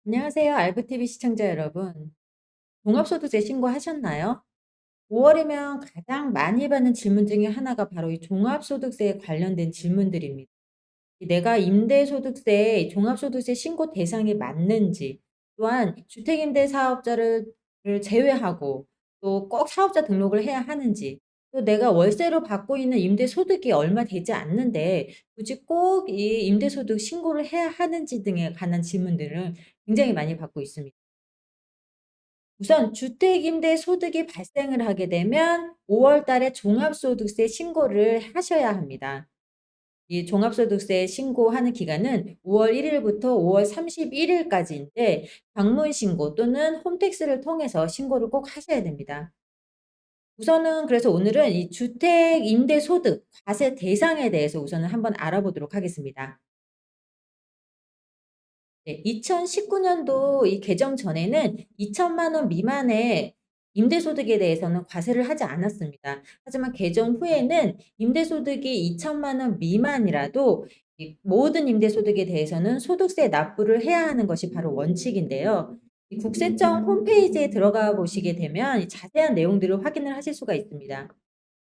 안녕하세요. 알부티비 시청자 여러분. 종합소득세 신고하셨나요? 5월이면 가장 많이 받는 질문 중에 하나가 바로 이 종합소득세에 관련된 질문들입니다. 내가 임대소득세, 종합소득세 신고 대상이 맞는지, 또한 주택임대 사업자를 제외하고 또 꼭 사업자 등록을 해야 하는지, 또 내가 월세로 받고 있는 임대소득이 얼마 되지 않는데 굳이 꼭 이 임대소득 신고를 해야 하는지 등에 관한 질문들을 굉장히 많이 받고 있습니다. 우선 주택임대 소득이 발생을 하게 되면 5월 달에 종합소득세 신고를 하셔야 합니다. 이 종합소득세 신고하는 기간은 5월 1 일부터 5월 31 일까지인데 방문 신고 또는 홈택스를 통해서 신고를 꼭 하셔야 됩니다. 우선은 그래서 오늘은 이 주택임대소득 과세 대상에 대해서 우선은 한번 알아보도록 하겠습니다. 네. 2019 년도 이 개정 전에는 2천만 원 미만의 임대소득에 대해서는 과세를 하지 않았습니다. 하지만 개정 후에는 임대소득이 2천만 원 미만이라도 이 모든 임대소득에 대해서는 소득세 납부를 해야 하는 것이 바로 원칙인데요. 이 국세청 홈페이지에 들어가 보시게 되면 이 자세한 내용들을 확인을 하실 수가 있습니다.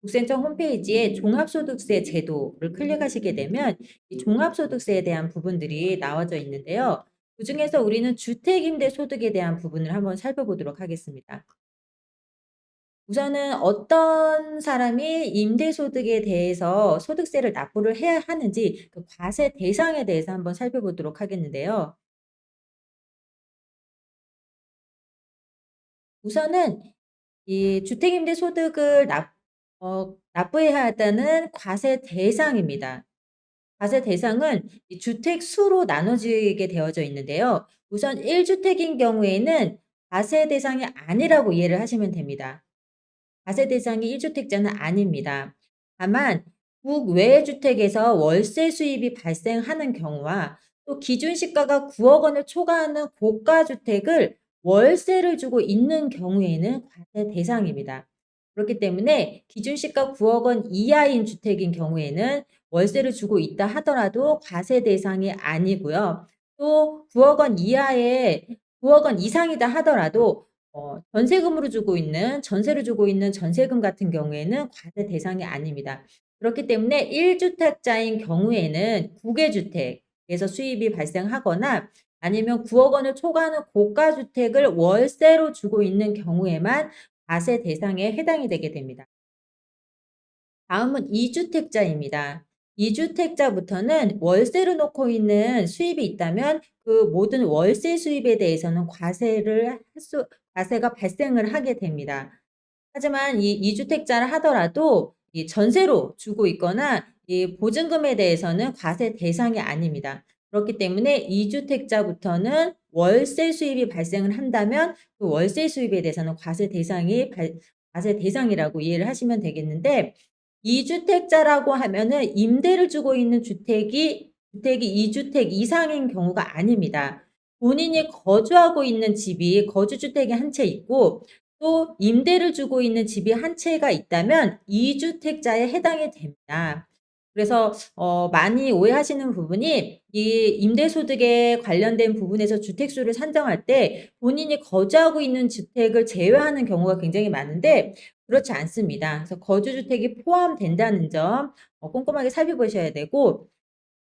국세청 홈페이지에 종합소득세 제도를 클릭하시게 되면 이 종합소득세에 대한 부분들이 나와져 있는데요. 그중에서 우리는 주택임대소득에 대한 부분을 한번 살펴보도록 하겠습니다. 우선은 어떤 사람이 임대소득에 대해서 소득세를 납부를 해야 하는지 그 과세 대상에 대해서 한번 살펴보도록 하겠는데요. 우선은 이 주택임대소득을 납부해야 한다는 과세 대상입니다. 과세 대상은 이 주택 수로 나눠지게 되어져 있는데요. 우선 1 주택인 경우에는 과세 대상이 아니라고 이해를 하시면 됩니다. 과세 대상이 1 주택자는 아닙니다. 다만 국외 주택에서 월세 수입이 발생하는 경우와 또 기준 시가가 9억 원을 초과하는 고가 주택을 월세를 주고 있는 경우에는 과세 대상입니다. 그렇기 때문에 기준 시가 9억 원 이하인 주택인 경우에는 월세를 주고 있다 하더라도 과세 대상이 아니고요. 또 9억 원 이하의 9억 원 이상이다 하더라도 전세금으로 주고 있는 전세를 주고 있는 전세금 같은 경우에는 과세 대상이 아닙니다. 그렇기 때문에 1 주택자인 경우에는 국외 주택에서 수입이 발생하거나 아니면 9억 원을 초과하는 고가 주택을 월세로 주고 있는 경우에만 과세 대상에 해당이 되게 됩니다. 다음은 2 주택자입니다. 2 주택자부터는 월세로 놓고 있는 수입이 있다면 그 모든 월세 수입에 대해서는 과세가 발생을 하게 됩니다. 하지만 이 2 주택자라 하더라도 이 전세로 주고 있거나 이 보증금에 대해서는 과세 대상이 아닙니다. 그렇기 때문에 2 주택자부터는 월세 수입이 발생을 한다면 그 월세 수입에 대해서는 과세 대상이라고 이해를 하시면 되겠는데 2 주택자라고 하면은 임대를 주고 있는 주택이 2 주택 이상인 경우가 아닙니다. 본인이 거주하고 있는 집이 거주 주택이 한 채 있고 또 임대를 주고 있는 집이 한 채가 있다면 2 주택자에 해당이 됩니다. 그래서 많이 오해하시는 부분이 이 임대소득에 관련된 부분에서 주택수를 산정할 때 본인이 거주하고 있는 주택을 제외하는 경우가 굉장히 많은데 그렇지 않습니다. 그래서 거주주택이 포함된다는 점 꼼꼼하게 살펴보셔야 되고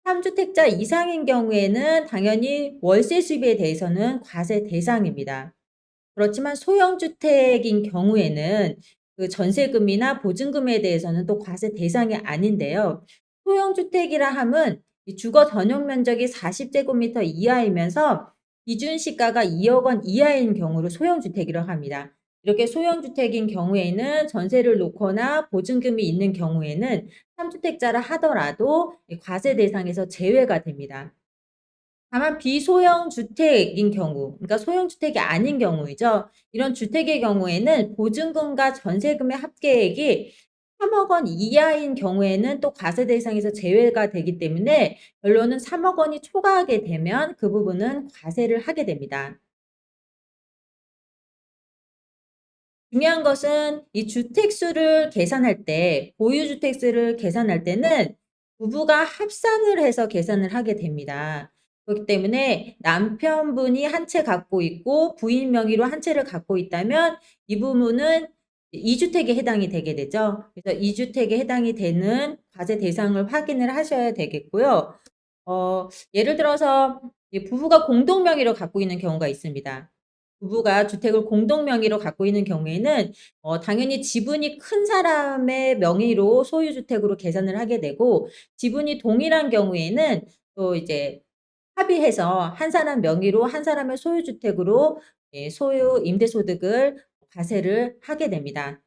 3 주택자 이상인 경우에는 당연히 월세 수입에 대해서는 과세 대상입니다. 그렇지만 소형 주택인 경우에는 그 전세금이나 보증금에 대해서는 또 과세 대상이 아닌데요. 소형 주택이라 함은 이 주거 전용 면적이 40 제곱미터 이하이면서 기준 시가가 2억 원 이하인 경우를 소형 주택이라고 합니다. 이렇게 소형 주택인 경우에는 전세를 놓거나 보증금이 있는 경우에는 3 주택자라 하더라도 이 과세 대상에서 제외가 됩니다. 다만 비소형 주택인 경우, 그러니까 소형 주택이 아닌 경우이죠. 이런 주택의 경우에는 보증금과 전세금의 합계액이 3억 원 이하인 경우에는 또 과세 대상에서 제외가 되기 때문에 결론은 3억 원이 초과하게 되면 그 부분은 과세를 하게 됩니다. 중요한 것은 이 주택수를 계산할 때 보유주택 수를 계산할 때는 부부가 합산을 해서 계산을 하게 됩니다. 그렇기 때문에 남편분이 한 채 갖고 있고 부인 명의로 한 채를 갖고 있다면 이 부분은 2주택에 해당이 되게 되죠. 그래서 2주택에 해당이 되는 과세 대상을 확인을 하셔야 되겠고요. 예를 들어서 이 부부가 공동 명의로 갖고 있는 경우가 있습니다. 부부가 주택을 공동 명의로 갖고 있는 경우에는 당연히 지분이 큰 사람의 명의로 소유 주택으로 계산을 하게 되고, 지분이 동일한 경우에는 또 이제 합의해서 한 사람 명의로 한 사람의 소유 주택으로 소유 임대 소득을 과세를 하게 됩니다.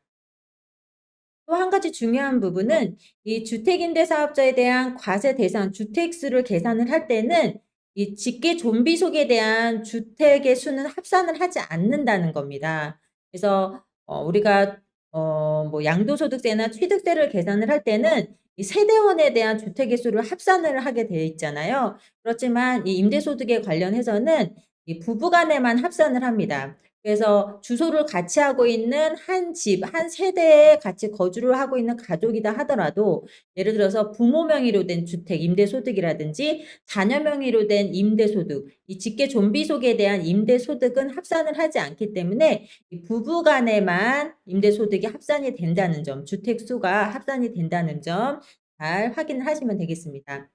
또 한 가지 중요한 부분은 이 주택임대 사업자에 대한 과세 대상 주택수를 계산을 할 때는 이 직계 좀비 속에 대한 주택의 수는 합산을 하지 않는다는 겁니다. 그래서 우리가 뭐 양도소득세나 취득세를 계산을 할 때는 이 세대원에 대한 주택의 수를 합산을 하게 되어 있잖아요. 그렇지만 이 임대소득에 관련해서는 이 부부 간에만 합산을 합니다. 그래서 주소를 같이 하고 있는 한 집, 한 세대에 같이 거주를 하고 있는 가족이다 하더라도, 예를 들어서 부모 명의로 된 주택 임대소득이라든지 자녀 명의로 된 임대소득, 이 직계 좀비 속에 대한 임대소득은 합산을 하지 않기 때문에 이 부부 간에만 임대소득이 합산이 된다는 점, 주택수가 합산이 된다는 점 잘 확인을 하시면 되겠습니다.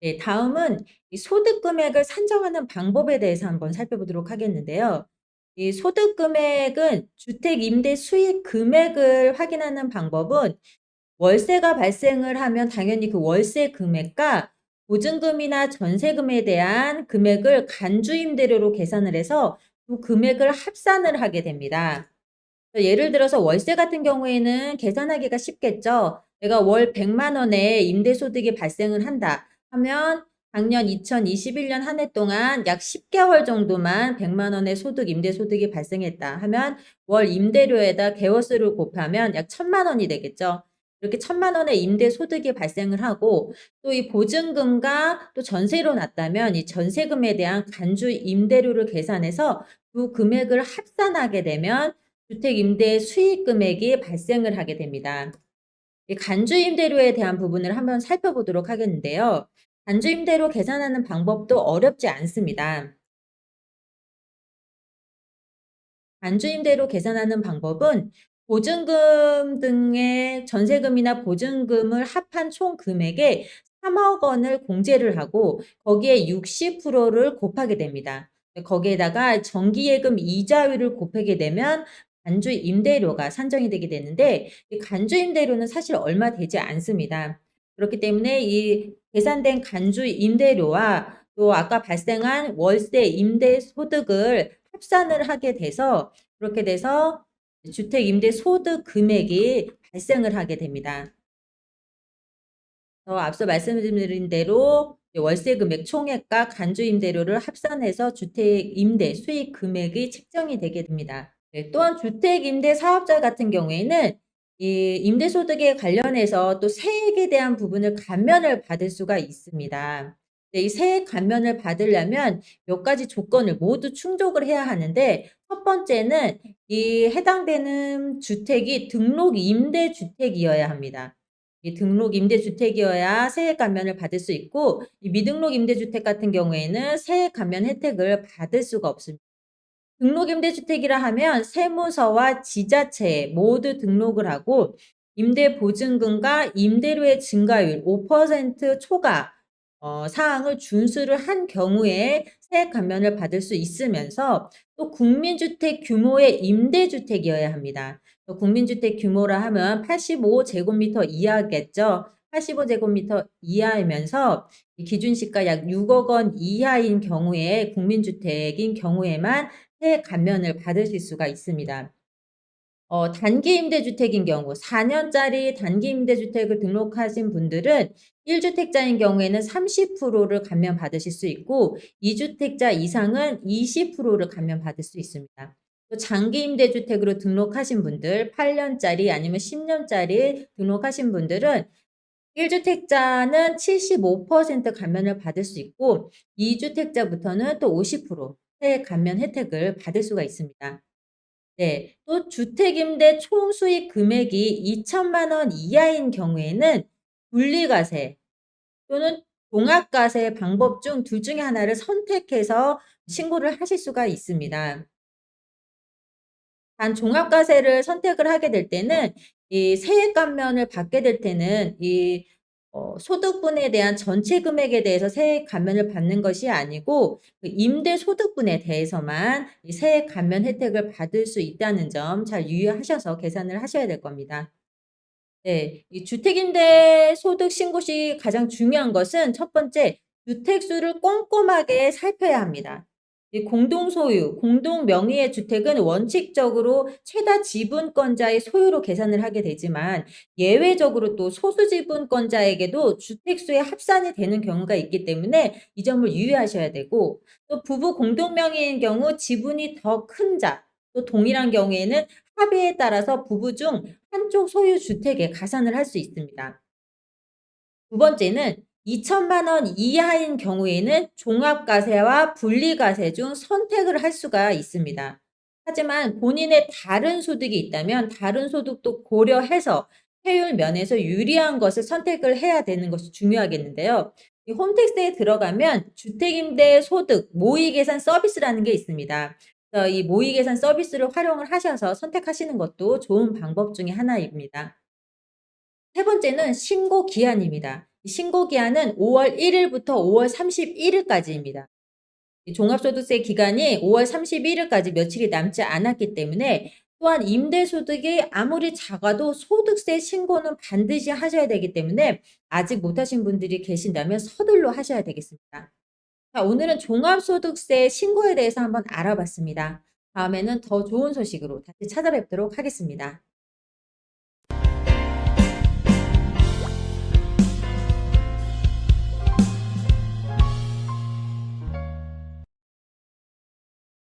네, 다음은 이 소득 금액을 산정하는 방법에 대해서 한번 살펴보도록 하겠는데요. 이 소득 금액은 주택 임대 수익 금액을 확인하는 방법은 월세가 발생을 하면 당연히 그 월세 금액과 보증금이나 전세금에 대한 금액을 간주임대료로 계산을 해서 그 금액을 합산을 하게 됩니다. 예를 들어서 월세 같은 경우에는 계산하기가 쉽겠죠. 내가 월 100만 원의 임대소득이 발생을 한다 하면 작년 2021년 한 해 동안 약 10개월 정도만 100만 원의 소득, 임대소득이 발생했다 하면 월 임대료에다 개월수를 곱하면 약 1000만 원이 되겠죠. 이렇게 1000만 원의 임대소득이 발생을 하고, 또 이 보증금과 또 전세로 났다면 이 전세금에 대한 간주 임대료를 계산해서 두 금액을 합산하게 되면 주택 임대 수익 금액이 발생을 하게 됩니다. 이 간주 임대료에 대한 부분을 한번 살펴보도록 하겠는데요. 간주 임대료 계산하는 방법도 어렵지 않습니다. 간주 임대료 계산하는 방법은 보증금 등의 전세금이나 보증금을 합한 총 금액에 3억 원을 공제를 하고 거기에 60%를 곱하게 됩니다. 거기에다가 정기예금 이자율을 곱하게 되면 간주 임대료가 산정이 되게 되는데, 이 간주 임대료는 사실 얼마 되지 않습니다. 그렇기 때문에 이 계산된 간주 임대료와 또 아까 발생한 월세 임대 소득을 합산을 하게 돼서, 그렇게 돼서 주택 임대 소득 금액이 발생을 하게 됩니다. 앞서 말씀드린 대로 월세 금액 총액과 간주 임대료를 합산해서 주택 임대 수익 금액이 책정이 되게 됩니다. 네, 또한 주택 임대 사업자 같은 경우에는 이 임대소득에 관련해서 또 세액에 대한 부분을 감면을 받을 수가 있습니다. 네, 이 세액 감면을 받으려면 몇 가지 조건을 모두 충족을 해야 하는데, 첫 번째는 이 해당되는 주택이 등록 임대주택이어야 합니다. 이 등록 임대주택이어야 세액 감면을 받을 수 있고, 이 미등록 임대주택 같은 경우에는 세액 감면 혜택을 받을 수가 없습니다. 등록임대주택이라 하면 세무서와 지자체에 모두 등록을 하고 임대보증금과 임대료의 증가율 5% 초과 사항을 준수를 한 경우에 세액 감면을 받을 수 있으면서, 또 국민주택 규모의 임대주택이어야 합니다. 국민주택 규모라 하면 85제곱미터 이하겠죠. 85제곱미터 이하이면서 이 기준시가 약 6억 원 이하인 경우에, 국민주택인 경우에만 세액 감면을 받으실 수가 있습니다. 단기 임대주택인 경우 4년짜리 단기 임대주택을 등록하신 분들은 1주택자인 경우에는 30%를 감면받으실 수 있고 2주택자 이상은 20%를 감면받을 수 있습니다. 또 장기 임대주택으로 등록하신 분들 8년짜리 아니면 10년짜리 등록하신 분들은 1주택자는 75% 감면을 받을 수 있고 2주택자부터는 또 50%, 세액 감면 혜택을 받을 수가 있습니다. 네. 또 주택임대 총수익 금액이 2천만 원 이하인 경우에는 분리과세 또는 종합과세 방법 중 둘 중에 하나를 선택해서 신고를 하실 수가 있습니다. 단 종합과세를 선택을 하게 될 때는 이 세액 감면을 받게 될 때는 이 소득분에 대한 전체 금액에 대해서 세액 감면을 받는 것이 아니고 그 임대 소득분에 대해서만 이 세액 감면 혜택을 받을 수 있다는 점 잘 유의하셔서 계산을 하셔야 될 겁니다. 네. 이 주택임대 소득 신고 시 가장 중요한 것은 첫 번째 주택수를 꼼꼼하게 살펴야 합니다. 이 공동 소유, 공동 명의의 주택은 원칙적으로 최다 지분권자의 소유로 계산을 하게 되지만 예외적으로 또 소수 지분권자에게도 주택수에 합산이 되는 경우가 있기 때문에 이 점을 유의하셔야 되고 또 부부 공동 명의인 경우 지분이 더 큰 자, 또 동일한 경우에는 합의에 따라서 부부 중 한쪽 소유 주택에 가산을 할 수 있습니다. 두 번째는 2천만 원 이하인 경우에는 종합과세와 분리과세 중 선택을 할 수가 있습니다. 하지만 본인의 다른 소득이 있다면 다른 소득도 고려해서 세율 면에서 유리한 것을 선택을 해야 되는 것이 중요하겠는데요. 이 홈택스에 들어가면 주택임대 소득 모의계산 서비스라는 게 있습니다. 그래서 이 모의계산 서비스를 활용을 하셔서 선택하시는 것도 좋은 방법 중에 하나입니다. 세 번째는 신고 기한입니다. 이 신고 기한은 5월 1 일부터 5월 31 일까지입니다. 이 종합소득세 기간이 5월 31 일까지 며칠이 남지 않았기 때문에 또한 임대소득이 아무리 작아도 소득세 신고는 반드시 하셔야 되기 때문에 아직 못하신 분들이 계신다면 서둘러 하셔야 되겠습니다. 자, 오늘은 종합소득세 신고에 대해서 한번 알아봤습니다. 다음에는 더 좋은 소식으로 다시 찾아뵙도록 하겠습니다.